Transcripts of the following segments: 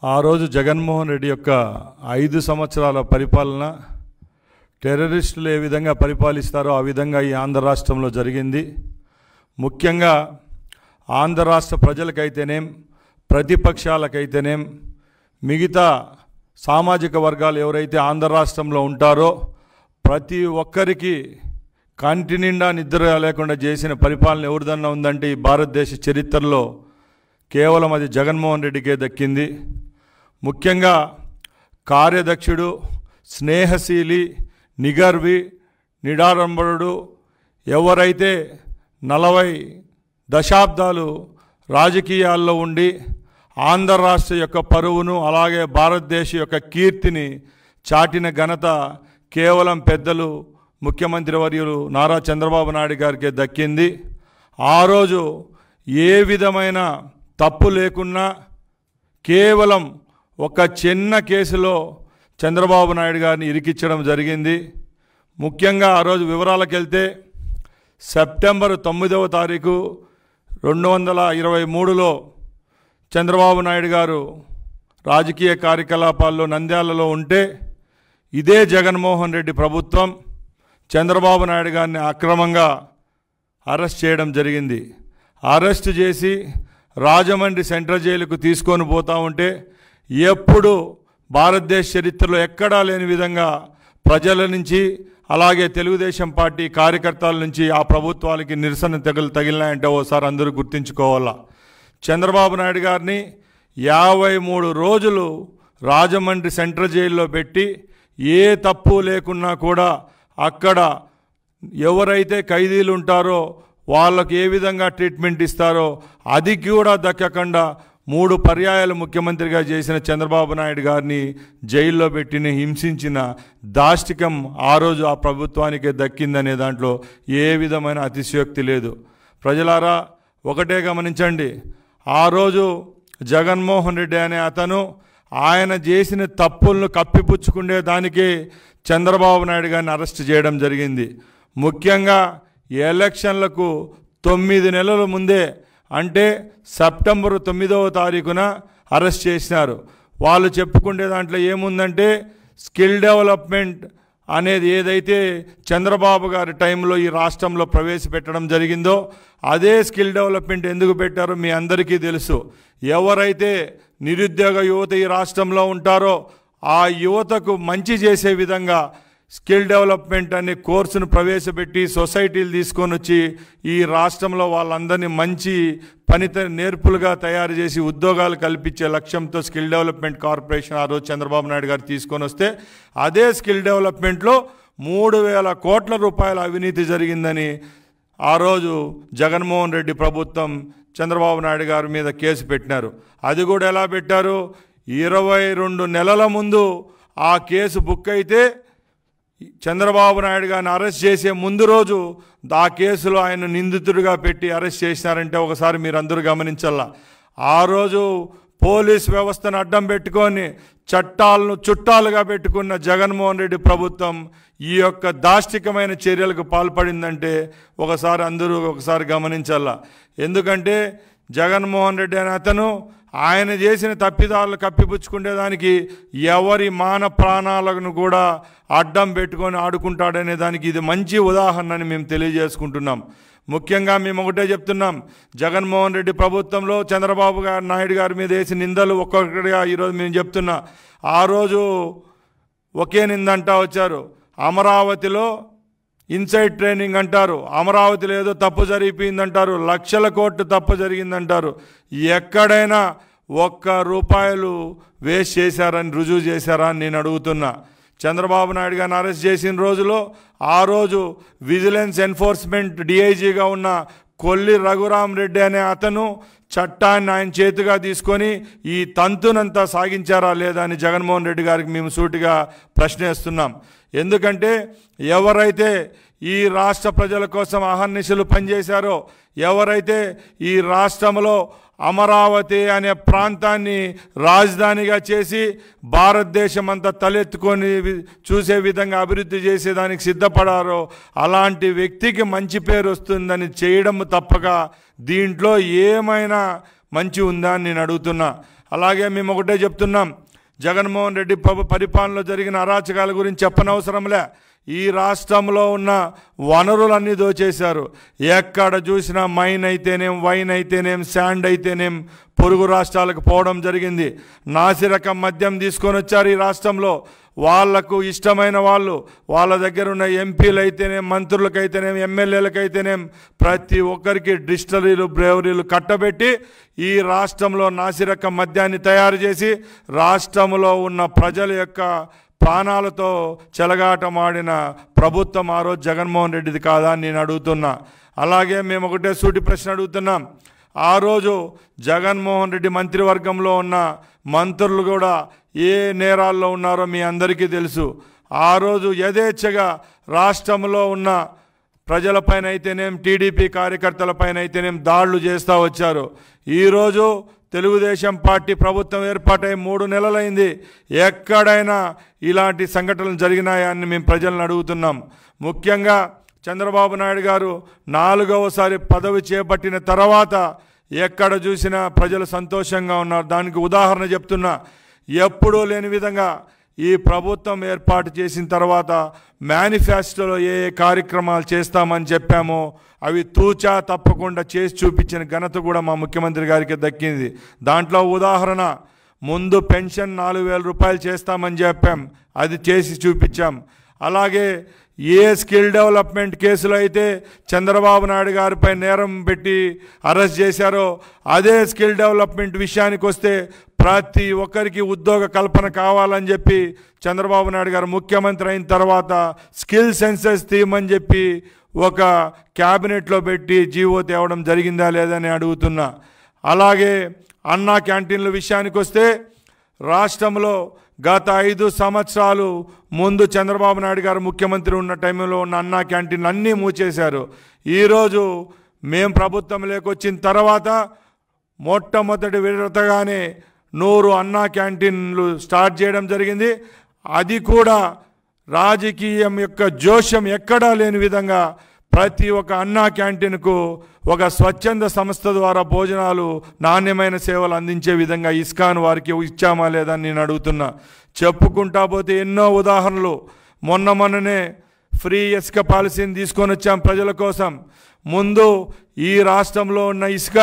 ఆ రోజు జగన్మోహన్ రెడ్డి యొక్క 5 సంవత్సరాల పరిపాలన టెర్రరిస్టులు ఏ విధంగా పరిపాలిస్తారో ఆ విధంగా ఈ ఆంధ్ర రాష్ట్రంలో జరిగింది. ముఖ్యంగా ఆంధ్ర రాష్ట్ర ప్రజలకైతేనేం ప్రతిపక్షాలకైతేనేం మిగతా సామాజిక వర్గాలు ఎవరైతే ఆంధ్ర రాష్ట్రంలో ఉంటారో ప్రతి ఒక్కరికి కంటి నిండా నిద్ర లేకుండా చేసిన పరిపాలన ఎవరిదన్నా ఉందంటే ఈ భారతదేశ చరిత్రలో కేవలం అది జగన్మోహన్ రెడ్డికే దక్కింది. ముఖ్యంగా కార్యదక్షుడు, స్నేహశీలి, నిగర్వి, నిడారంబరుడు, ఎవరైతే 40 దశాబ్దాలు రాజకీయాల్లో ఉండి ఆంధ్ర రాష్ట్ర యొక్క పరువును అలాగే భారతదేశ యొక్క కీర్తిని చాటిన ఘనత కేవలం పెద్దలు ముఖ్యమంత్రి వర్యులు నారా చంద్రబాబు నాయుడు గారికే దక్కింది. ఆ రోజు ఏ విధమైన తప్పు లేకున్నా కేవలం ఒక చిన్న కేసులో చంద్రబాబు నాయుడు గారిని ఇరికించడం జరిగింది. ముఖ్యంగా ఆ రోజు వివరాలకు వెళ్తే సెప్టెంబర్ 9వ తారీఖు 2023లో చంద్రబాబు నాయుడు గారు రాజకీయ కార్యకలాపాల్లో నంద్యాలలో ఉంటే ఇదే జగన్మోహన్ రెడ్డి ప్రభుత్వం చంద్రబాబు నాయుడు గారిని అక్రమంగా అరెస్ట్ చేయడం జరిగింది. అరెస్ట్ చేసి రాజమండ్రి సెంట్రల్ జైలుకు తీసుకొని పోతూ ఉంటే ఎప్పుడు భారతదేశ చరిత్రలో ఎక్కడా లేని విధంగా ప్రజల నుంచి అలాగే తెలుగుదేశం పార్టీ కార్యకర్తల నుంచి ఆ ప్రభుత్వాలకి నిరసన తగిలినాయంటే ఓసారి అందరూ గుర్తించుకోవాలా. చంద్రబాబు నాయుడు గారిని 53 రోజులు రాజమండ్రి సెంట్రల్ జైల్లో పెట్టి ఏ తప్పు లేకున్నా కూడా అక్కడ ఎవరైతే ఖైదీలు ఉంటారో వాళ్ళకు ఏ విధంగా ట్రీట్మెంట్ ఇస్తారో అది కూడా దక్కకుండా 3 పర్యాయాలు ముఖ్యమంత్రిగా చేసిన చంద్రబాబు నాయుడు గారిని జైల్లో పెట్టిన హింసించిన దాష్టికం ఆ రోజు ఆ ప్రభుత్వానికే దక్కిందనే దాంట్లో ఏ విధమైన అతిశయోక్తి లేదు. ప్రజలారా ఒకటే గమనించండి, ఆ రోజు జగన్మోహన్ రెడ్డి అనే అతను ఆయన చేసిన తప్పులను కప్పిపుచ్చుకునే దానికి చంద్రబాబు నాయుడు గారిని అరెస్ట్ చేయడం జరిగింది. ముఖ్యంగా ఎలక్షన్లకు 9 నెలల ముందే అంటే సెప్టెంబర్ 9వ తారీఖున అరెస్ట్ చేసినారు. వాళ్ళు చెప్పుకునే దాంట్లో ఏముందంటే స్కిల్ డెవలప్మెంట్ అనేది ఏదైతే చంద్రబాబు గారి టైంలో ఈ రాష్ట్రంలో ప్రవేశపెట్టడం జరిగిందో అదే స్కిల్ డెవలప్మెంట్ ఎందుకు పెట్టారో మీ అందరికీ తెలుసు. ఎవరైతే నిరుద్యోగ యువత ఈ రాష్ట్రంలో ఉంటారో ఆ యువతకు మంచి చేసే విధంగా స్కిల్ డెవలప్మెంట్ అనే కోర్సును ప్రవేశపెట్టి సొసైటీలు తీసుకొని వచ్చి ఈ రాష్ట్రంలో వాళ్ళందరినీ మంచి నేర్పులుగా తయారు చేసి ఉద్యోగాలు కల్పించే లక్ష్యంతో స్కిల్ డెవలప్మెంట్ కార్పొరేషన్ ఆ రోజు చంద్రబాబు నాయుడు గారు తీసుకొని వస్తే అదే స్కిల్ డెవలప్మెంట్లో 3,000 కోట్ల రూపాయల అవినీతి జరిగిందని ఆ రోజు జగన్మోహన్ రెడ్డి ప్రభుత్వం చంద్రబాబు నాయుడు గారి మీద కేసు పెట్టినారు. అది కూడా ఎలా పెట్టారు, 22 నెలల ముందు ఆ కేసు బుక్ అయితే చంద్రబాబు నాయుడు గారిని అరెస్ట్ చేసే ముందు రోజు ఆ కేసులో ఆయన నిందితుడిగా పెట్టి అరెస్ట్ చేసినారంటే ఒకసారి మీరు అందరూ గమనించాల. ఆ రోజు పోలీస్ వ్యవస్థను అడ్డం పెట్టుకొని చట్టాలను చుట్టాలుగా పెట్టుకున్న జగన్మోహన్ రెడ్డి ప్రభుత్వం ఈ యొక్క దాష్టికమైన చర్యలకు పాల్పడిందంటే అందరూ ఒకసారి గమనించాల. ఎందుకంటే జగన్మోహన్ రెడ్డి అనే అతను ఆయన చేసిన తప్పిదారులు కప్పిపుచ్చుకునేదానికి ఎవరి మాన ప్రాణాలను కూడా అడ్డం పెట్టుకొని ఆడుకుంటాడనే దానికి ఇది మంచి ఉదాహరణ అని మేము తెలియజేసుకుంటున్నాం. ముఖ్యంగా మేము ఒకటే చెప్తున్నాం, జగన్మోహన్ రెడ్డి ప్రభుత్వంలో చంద్రబాబు నాయుడు గారి మీద వేసిన నిందలు ఒక్కొక్కటిగా ఈరోజు మేము చెప్తున్నా. ఆ రోజు ఒకే నిందంటా వచ్చారు, అమరావతిలో ఇన్సైడ్ ట్రైనింగ్ అంటారు, అమరావతిలో ఏదో తప్పు జరిగిపోయిందంటారు, లక్షల కోట్లు తప్పు జరిగిందంటారు. ఎక్కడైనా ₹1 వేస్ట్ చేశారని రుజువు చేశారా అని నేను అడుగుతున్నా. చంద్రబాబు నాయుడు గారిని అరెస్ట్ చేసిన రోజులో ఆ రోజు విజిలెన్స్ ఎన్ఫోర్స్మెంట్ డిఐజీగా ఉన్న కొల్లి రఘురామ్ రెడ్డి అనే అతను చట్టాన్ని ఆయన చేతిగా తీసుకొని ఈ తంతునంతా సాగించారా లేదా అని జగన్మోహన్ రెడ్డి గారికి మేము సూటిగా ప్రశ్నిస్తున్నాం. ఎందుకంటే ఎవరైతే ఈ రాష్ట్ర ప్రజల కోసం అహర్నిశలు పనిచేశారో, ఎవరైతే ఈ రాష్ట్రంలో అమరావతి అనే ప్రాంతాన్ని రాజధానిగా చేసి భారతదేశం అంతా తలెత్తుకొని చూసే విధంగా అభివృద్ధి చేసేదానికి సిద్ధపడారో అలాంటి వ్యక్తికి మంచి పేరు వస్తుందని చేయడం తప్పక దీంట్లో ఏమైనా మంచి ఉందా అని నేను అడుగుతున్నా. అలాగే మేము ఒకటే చెప్తున్నాం, జగన్మోహన్ రెడ్డి పరిపాలనలో జరిగిన అరాచకాల గురించి చెప్పనవసరంలే. ఈ రాష్ట్రంలో ఉన్న వనరులన్నీ దోచేశారు. ఎక్కడ చూసినా మైన్ అయితేనేం, వైన్ అయితేనేం, శాండ్ అయితేనేం పొరుగు రాష్ట్రాలకు పోవడం జరిగింది. నాసిరకం మద్యం తీసుకొని వచ్చారు ఈ రాష్ట్రంలో. వాళ్లకు ఇష్టమైన వాళ్ళు, వాళ్ళ దగ్గర ఉన్న ఎంపీలు అయితేనేం, మంత్రులకైతేనేం, ఎమ్మెల్యేలకైతేనేం ప్రతి ఒక్కరికి డిస్టిలరీలు, బ్రేవరీలు కట్టబెట్టి ఈ రాష్ట్రంలో నాసిరకం మద్యాన్ని తయారు చేసి రాష్ట్రంలో ఉన్న ప్రజల యొక్క ప్రాణాలతో చెలగాటమాడిన ప్రభుత్వం ఆ రోజు జగన్మోహన్ రెడ్డిది కాదా అని నేను అడుగుతున్నా. అలాగే మేము ఒకటే సూటి ప్రశ్న అడుగుతున్నాం. ఆ రోజు జగన్మోహన్ రెడ్డి మంత్రివర్గంలో ఉన్న మంత్రులు కూడా ఏ నేరాల్లో ఉన్నారో మీ అందరికీ తెలుసు. ఆ రోజు యథేచ్ఛగా రాష్ట్రంలో ఉన్న ప్రజలపైన అయితేనేం, టీడీపీ కార్యకర్తలపైన అయితేనేం దాడులు చేస్తూ వచ్చారు. ఈరోజు తెలుగుదేశం పార్టీ ప్రభుత్వం ఏర్పాటై 3 నెలలైంది. ఎక్కడైనా ఇలాంటి సంఘటనలు జరిగినాయా అని మేము ప్రజలను అడుగుతున్నాం. ముఖ్యంగా చంద్రబాబు నాయుడు గారు 4వసారి పదవి చేపట్టిన తర్వాత ఎక్కడ చూసినా ప్రజలు సంతోషంగా ఉన్నారు. దానికి ఉదాహరణ చెప్తున్నా. ఎప్పుడూ లేని విధంగా ఈ ప్రభుత్వం ఏర్పాటు చేసిన తర్వాత మేనిఫెస్టోలో ఏ కార్యక్రమాలు చేస్తామని చెప్పామో అవి తూచా తప్పకుండా చేసి చూపించిన ఘనత కూడా మా ముఖ్యమంత్రి గారికి దక్కింది. దాంట్లో ఉదాహరణ, ముందు పెన్షన్ 4,000 రూపాయలు చేస్తామని చెప్పాం, అది చేసి చూపించాం. అలాగే ఏ స్కిల్ డెవలప్మెంట్ కేసులో అయితే చంద్రబాబు నాయుడు గారిపై నేరం పెట్టి అరెస్ట్ చేశారో అదే స్కిల్ డెవలప్మెంట్ విషయానికి వస్తే ప్రతి ఒక్కరికి ఉద్యోగ కల్పన కావాలని చెప్పి చంద్రబాబు నాయుడు గారు ముఖ్యమంత్రి అయిన తర్వాత స్కిల్ సెన్సెస్ తీయమని చెప్పి ఒక క్యాబినెట్లో పెట్టి జీవో తేవడం జరిగిందా లేదని అడుగుతున్నా. అలాగే అన్నా క్యాంటీన్ల విషయానికి వస్తే రాష్ట్రంలో గత 5 సంవత్సరాలు ముందు చంద్రబాబు నాయుడు గారు ముఖ్యమంత్రి ఉన్న టైంలో ఉన్న అన్నా క్యాంటీన్లు అన్నీ మూసేశారు. ఈరోజు మేము ప్రభుత్వం లేకొచ్చిన తర్వాత మొట్టమొదటి విడతగానే 100 అన్నా క్యాంటీన్లు స్టార్ట్ చేయడం జరిగింది. అది కూడా రాజకీయం యొక్క జోష్యం ఎక్కడా లేని విధంగా ప్రతి ఒక్క అన్నా క్యాంటీన్కు ఒక స్వచ్ఛంద సంస్థ ద్వారా భోజనాలు, నాణ్యమైన సేవలు అందించే విధంగా ఇస్కాన్ వారికి ఇచ్చామా లేదని నేను అడుగుతున్నా. చెప్పుకుంటా పోతే ఎన్నో ఉదాహరణలు. మొన్ననే ఫ్రీ ఇసుక పాలసీని తీసుకొని వచ్చాం ప్రజల కోసం. ముందు ఈ రాష్ట్రంలో ఉన్న ఇసుక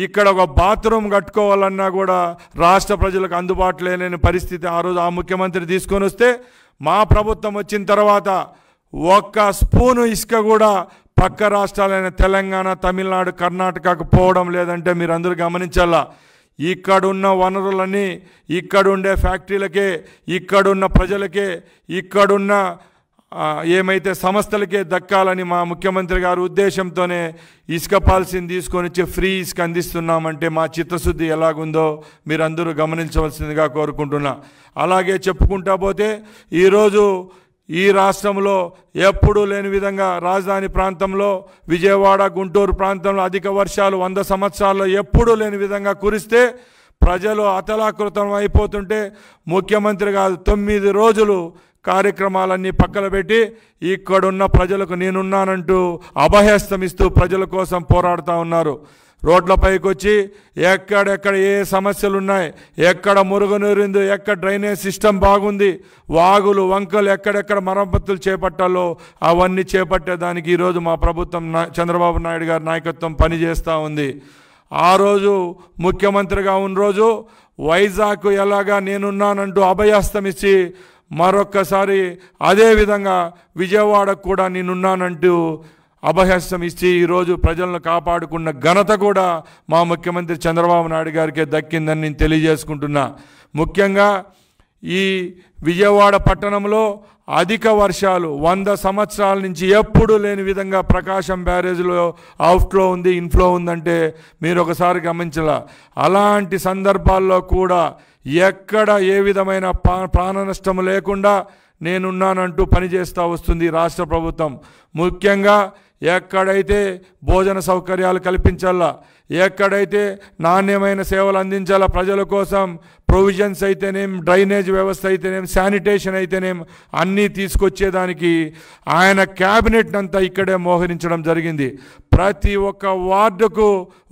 ఇక్కడ ఒక బాత్రూమ్ కట్టుకోవాలన్నా కూడా రాష్ట్ర ప్రజలకు అందుబాటులో లేని పరిస్థితి ఆ రోజు ఆ ముఖ్యమంత్రి తీసుకొని వస్తే, మా ప్రభుత్వం వచ్చిన తర్వాత ఒక్క స్పూను ఇసుక కూడా పక్క రాష్ట్రాలైన తెలంగాణ, తమిళనాడు, కర్ణాటకకు పోవడం లేదంటే మీరు అందరూ గమనించాలా. ఇక్కడున్న వనరులన్నీ ఇక్కడుండే ఫ్యాక్టరీలకే, ఇక్కడున్న ప్రజలకే, ఇక్కడున్న ఏమైతే సంస్థలకే దక్కాలని మా ముఖ్యమంత్రి గారు ఉద్దేశంతోనే ఇసుక పాలసీని తీసుకొని వచ్చి ఫ్రీ ఇసుక అందిస్తున్నామంటే మా చిత్తశుద్ధి ఎలాగుందో మీరందరూ గమనించవలసిందిగా కోరుకుంటున్నా. అలాగే చెప్పుకుంటా పోతే ఈరోజు ఈ రాష్ట్రంలో ఎప్పుడూ లేని విధంగా రాజధాని ప్రాంతంలో, విజయవాడ, గుంటూరు ప్రాంతంలో అధిక వర్షాలు 100 సంవత్సరాల్లో ఎప్పుడూ లేని విధంగా కురిస్తే ప్రజలు అతలాకృతం అయిపోతుంటే ముఖ్యమంత్రి గారు 9 రోజులు కార్యక్రమాలన్నీ పక్కన పెట్టి ఇక్కడున్న ప్రజలకు నేనున్నానంటూ అభయస్తమిస్తూ ప్రజల కోసం పోరాడుతూ ఉన్నారు. రోడ్లపైకి వచ్చి ఎక్కడెక్కడ ఏ సమస్యలు ఉన్నాయి, ఎక్కడ మురుగునీరుంది, ఎక్కడ డ్రైనేజ్ సిస్టమ్ బాగుంది, వాగులు వంకలు ఎక్కడెక్కడ మరమ్మతులు చేపట్టాలో అవన్నీ చేపట్టేదానికి ఈరోజు మా ప్రభుత్వం చంద్రబాబు నాయుడు గారి నాయకత్వం పనిచేస్తూ ఉంది. ఆ రోజు ముఖ్యమంత్రిగా ఉన్న రోజు వైజాగ్ ఎలాగా నేనున్నానంటూ అభయస్తమిచ్చి మరొక్కసారి అదేవిధంగా విజయవాడకు కూడా నేనున్నానంటూ అభయస్తం ఇచ్చి ఈరోజు ప్రజలను కాపాడుకున్న ఘనత కూడా మా ముఖ్యమంత్రి చంద్రబాబు నాయుడు గారికే దక్కిందని నేను తెలియజేసుకుంటున్నా. ముఖ్యంగా ఈ విజయవాడ పట్టణంలో అధిక వర్షాలు 100 సంవత్సరాల నుంచి ఎప్పుడూ లేని విధంగా ప్రకాశం బ్యారేజ్లో అవుట్ఫ్లో ఉంది, ఇన్ఫ్లో ఉందంటే మీరు ఒకసారి గమనించాల. అలాంటి సందర్భాల్లో కూడా ఎక్కడ ఏ విధమైన ప్రాణ నష్టం లేకుండా నేనున్నానంటూ పనిచేస్తూ వస్తుంది రాష్ట్ర ప్రభుత్వం. ముఖ్యంగా ఎక్కడైతే భోజన సౌకర్యాలు కల్పించాలా, ఎక్కడైతే నాణ్యమైన సేవలు అందించాలా ప్రజల కోసం ప్రొవిజన్స్ అయితేనేం, డ్రైనేజ్ వ్యవస్థ అయితేనేం, శానిటేషన్ అయితేనేం అన్నీ తీసుకొచ్చేదానికి ఆయన క్యాబినెట్ అంతా ఇక్కడే మోహరించడం జరిగింది. ప్రతి ఒక్క వార్డుకు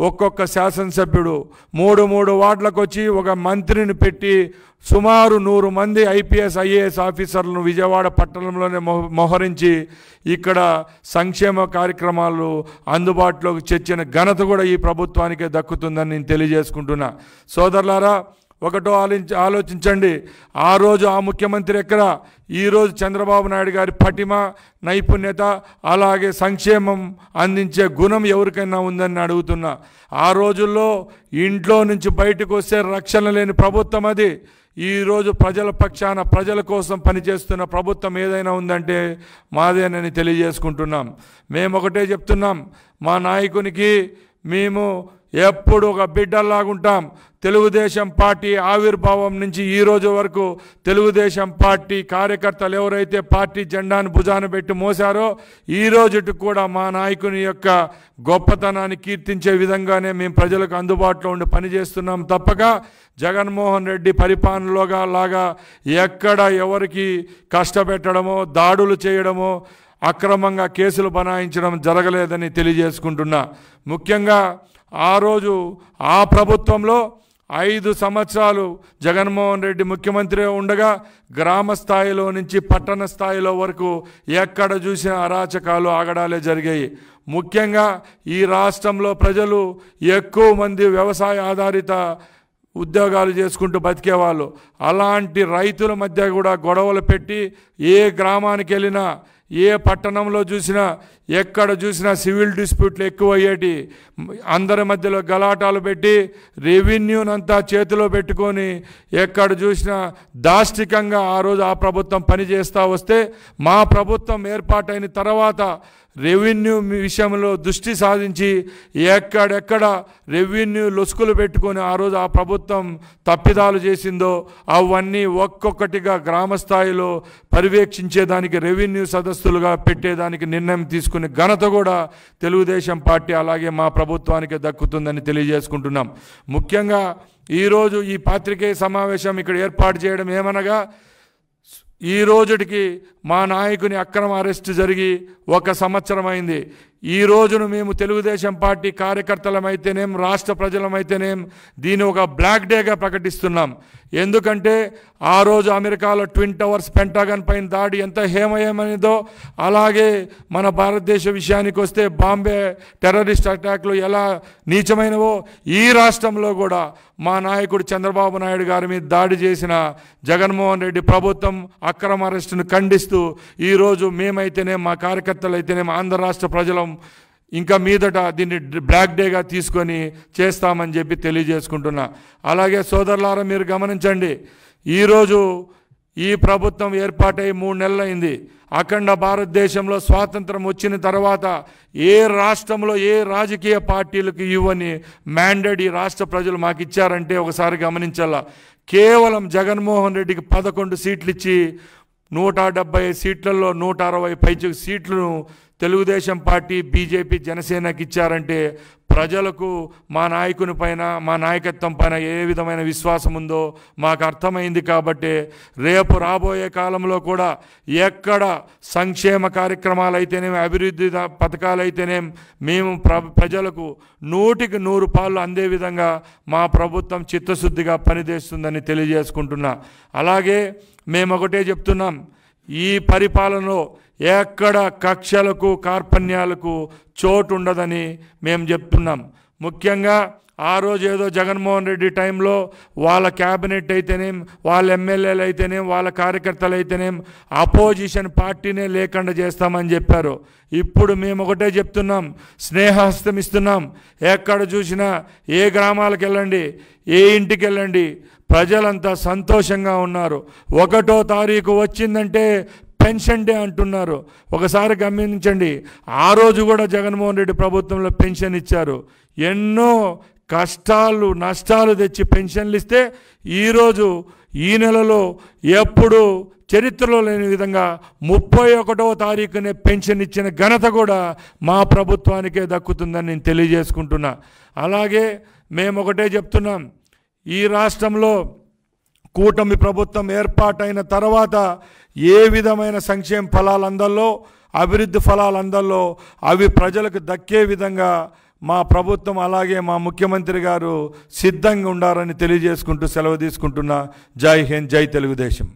ఒక్కొక్క శాసనసభ్యుడు 3 వార్డులకు వచ్చి ఒక మంత్రిని పెట్టి సుమారు 100 మంది ఐపీఎస్ ఐఏఎస్ ఆఫీసర్లను విజయవాడ పట్టణంలోనే మోహరించి ఇక్కడ సంక్షేమ కార్యక్రమాలు అందుబాటులోకి తెచ్చిన ఘనత కూడా ఈ ప్రభుత్వానికే దక్కుతుందని నేను తెలియజేసుకుంటున్నా. సోదరులారా, ఒకటో ఆలోచించండి. ఆ రోజు ఆ ముఖ్యమంత్రి ఎక్కడ, ఈరోజు చంద్రబాబు నాయుడు గారి పటిమ, నైపుణ్యత, అలాగే సంక్షేమం అందించే గుణం ఎవరికైనా ఉందని అడుగుతున్నా. ఆ రోజుల్లో ఇంట్లో నుంచి బయటకు వస్తే రక్షణ లేని ప్రభుత్వం అది. ఈరోజు ప్రజల పక్షాన, ప్రజల కోసం పనిచేస్తున్న ప్రభుత్వం ఏదైనా ఉందంటే మాదేనని తెలియజేసుకుంటున్నాం. మేము ఒకటే చెప్తున్నాం, మా నాయకునికి మేము ఎప్పుడు ఒక బిడ్డల్లాగుంటాం. తెలుగుదేశం పార్టీ ఆవిర్భావం నుంచి ఈ రోజు వరకు తెలుగుదేశం పార్టీ కార్యకర్తలు ఎవరైతే పార్టీ జెండాను భుజాన పెట్టి మోసారో ఈ రోజుకి కూడా మా నాయకుని యొక్క గొప్పతనాన్ని కీర్తించే విధంగానే మేము ప్రజలకు అందుబాటులో ఉండి పనిచేస్తున్నాం. తప్పక జగన్మోహన్ రెడ్డి పరిపాలనలోగా లాగా ఎక్కడ ఎవరికి కష్టపెట్టడమో, దాడులు చేయడమో, అక్రమంగా కేసులు బనాయించడం జరగలేదని తెలియజేసుకుంటున్నా. ముఖ్యంగా ఆ రోజు ఆ ప్రభుత్వంలో 5 సంవత్సరాలు జగన్మోహన్ రెడ్డి ముఖ్యమంత్రి ఉండగా గ్రామ స్థాయిలో నుంచి పట్టణ స్థాయిలో వరకు ఎక్కడ చూసిన అరాచకాలు, ఆగడాలే జరిగాయి. ముఖ్యంగా ఈ రాష్ట్రంలో ప్రజలు ఎక్కువ మంది వ్యవసాయ ఆధారిత ఉద్యోగాలు చేసుకుంటూ బతికేవాళ్ళు. అలాంటి రైతుల మధ్య కూడా గొడవలు పెట్టి ఏ గ్రామానికి వెళ్ళినా, ఏ పట్టణంలో చూసినా, ఎక్కడ చూసినా సివిల్ డిస్ప్యూట్లు ఎక్కువ అయ్యేటి. అందరి మధ్యలో గలాటాలు పెట్టి రెవెన్యూనంతా చేతిలో పెట్టుకొని ఎక్కడ చూసినా దాష్టికంగా ఆ రోజు ఆ ప్రభుత్వం పనిచేస్తూ వస్తే మా ప్రభుత్వం ఏర్పాటైన తర్వాత రెవెన్యూ విషయంలో దృష్టి సాధించి ఎక్కడెక్కడ రెవెన్యూ లొసుకులు పెట్టుకొని ఆ రోజు ఆ ప్రభుత్వం తప్పిదాలు చేసిందో అవన్నీ ఒక్కొక్కటిగా గ్రామ స్థాయిలో పర్యవేక్షించేదానికి రెవెన్యూ సదస్సులుగా పెట్టేదానికి నిర్ణయం తీసుకునే ఘనత కూడా తెలుగుదేశం పార్టీ అలాగే మా ప్రభుత్వానికి దక్కుతుందని తెలియజేసుకుంటున్నాం. ముఖ్యంగా ఈరోజు ఈ పాత్రికేయ సమావేశం ఇక్కడ ఏర్పాటు చేయడం ఏమనగా, ఈ రోజుటికి మా నాయకుని అక్రమ అరెస్టు జరిగి 1 సంవత్సరం అయింది. ఈ రోజును మేము తెలుగుదేశం పార్టీ కార్యకర్తలమైతేనేం, రాష్ట్ర ప్రజలమైతేనేం దీన్ని ఒక బ్లాక్ డేగా ప్రకటిస్తున్నాం. ఎందుకంటే ఆ రోజు అమెరికాలో ట్విన్ టవర్స్, పెంటాగన్ పైన దాడి ఎంత హేమయమైనదో, అలాగే మన భారతదేశ విషయానికి వస్తే బాంబే టెర్రరిస్ట్ అటాక్లు ఎలా నీచమైనవో ఈ రాష్ట్రంలో కూడా మా నాయకుడు చంద్రబాబు నాయుడు గారి మీద దాడి చేసిన జగన్మోహన్ రెడ్డి ప్రభుత్వం అక్రమ అరెస్టును ఖండిస్తూ ఈరోజు మేమైతేనే, మా కార్యకర్తలు అయితేనే, ఆంధ్ర రాష్ట్ర ప్రజలం ఇంకా మీదట దీన్ని బ్లాక్ డేగా తీసుకొని చేస్తామని చెప్పి తెలియజేసుకుంటున్నా. అలాగే సోదరులారా, మీరు గమనించండి, ఈరోజు ఈ ప్రభుత్వం ఏర్పాటై 3 నెలలైంది. అఖండ భారతదేశంలో స్వాతంత్రం వచ్చిన తర్వాత ఏ రాష్ట్రంలో ఏ రాజకీయ పార్టీలకు ఇవ్వని మ్యాండేట్ ఈ రాష్ట్ర ప్రజలు మాకు ఇచ్చారంటే ఒకసారి గమనించాలా. కేవలం జగన్మోహన్ రెడ్డికి 11 సీట్లు ఇచ్చి 170 సీట్లలో 160 పైచికి సీట్లను తెలుగుదేశం పార్టీ, బీజేపీ, జనసేనకి ఇచ్చారంటే ప్రజలకు మా నాయకుని పైన, మా నాయకత్వం పైన ఏ విధమైన విశ్వాసం ఉందో మాకు అర్థమైంది. కాబట్టి రేపు రాబోయే కాలంలో కూడా ఎక్కడ సంక్షేమ కార్యక్రమాలు అయితేనేమి, అభివృద్ధి పథకాలు అయితేనేం మేము ప్రజలకు 100కి 100 పాళ్ళు అందే విధంగా మా ప్రభుత్వం చిత్తశుద్ధిగా పనిచేస్తుందని తెలియజేసుకుంటున్నా. అలాగే మేము ఒకటే చెప్తున్నాం, ఈ పరిపాలనలో ఎక్కడ కక్షలకు, కార్పణ్యాలకు చోటు ఉండదని మేము చెప్తున్నాం. ముఖ్యంగా ఆ రోజు ఏదో జగన్మోహన్ రెడ్డి టైంలో వాళ్ళ క్యాబినెట్ అయితేనేం, వాళ్ళ ఎమ్మెల్యేలు అయితేనేం, వాళ్ళ కార్యకర్తలు అయితేనేం అపోజిషన్ పార్టీనే లేకుండా చేస్తామని చెప్పారు. ఇప్పుడు మేము ఒకటే చెప్తున్నాం, స్నేహహస్తం ఇస్తున్నాం. ఎక్కడ చూసినా, ఏ గ్రామాలకు వెళ్ళండి, ఏ ఇంటికి వెళ్ళండి, ప్రజలంతా సంతోషంగా ఉన్నారు. 1వ తారీఖు వచ్చిందంటే పెన్షన్ డే అంటున్నారు. ఒకసారి గమనించండి, ఆ రోజు కూడా జగన్మోహన్ రెడ్డి ప్రభుత్వంలో పెన్షన్ ఇచ్చారు. ఎన్నో కష్టాలు, నష్టాలు తెచ్చి పెన్షన్లు ఇస్తే ఈరోజు ఈ నెలలో ఎప్పుడు చరిత్రలో లేని విధంగా 31వ తారీఖునే పెన్షన్ ఇచ్చిన ఘనత కూడా మా ప్రభుత్వానికే దక్కుతుందని నేను తెలియజేసుకుంటున్నా. అలాగే మేము ఒకటే చెప్తున్నాం, ఈ రాష్ట్రంలో కూటమి ప్రభుత్వం ఏర్పాటైన తర్వాత ఏ విధమైన సంక్షేమ ఫలాలు అందాలో, అభివృద్ధి ఫలాలు అందాలో అవి ప్రజలకు దక్కే విధంగా మా ప్రభుత్వం అలాగే మా ముఖ్యమంత్రి గారు సిద్ధంగా ఉండాలని తెలియజేసుకుంటూ సెలవు తీసుకుంటున్నా. జై హింద్, జై తెలుగుదేశం.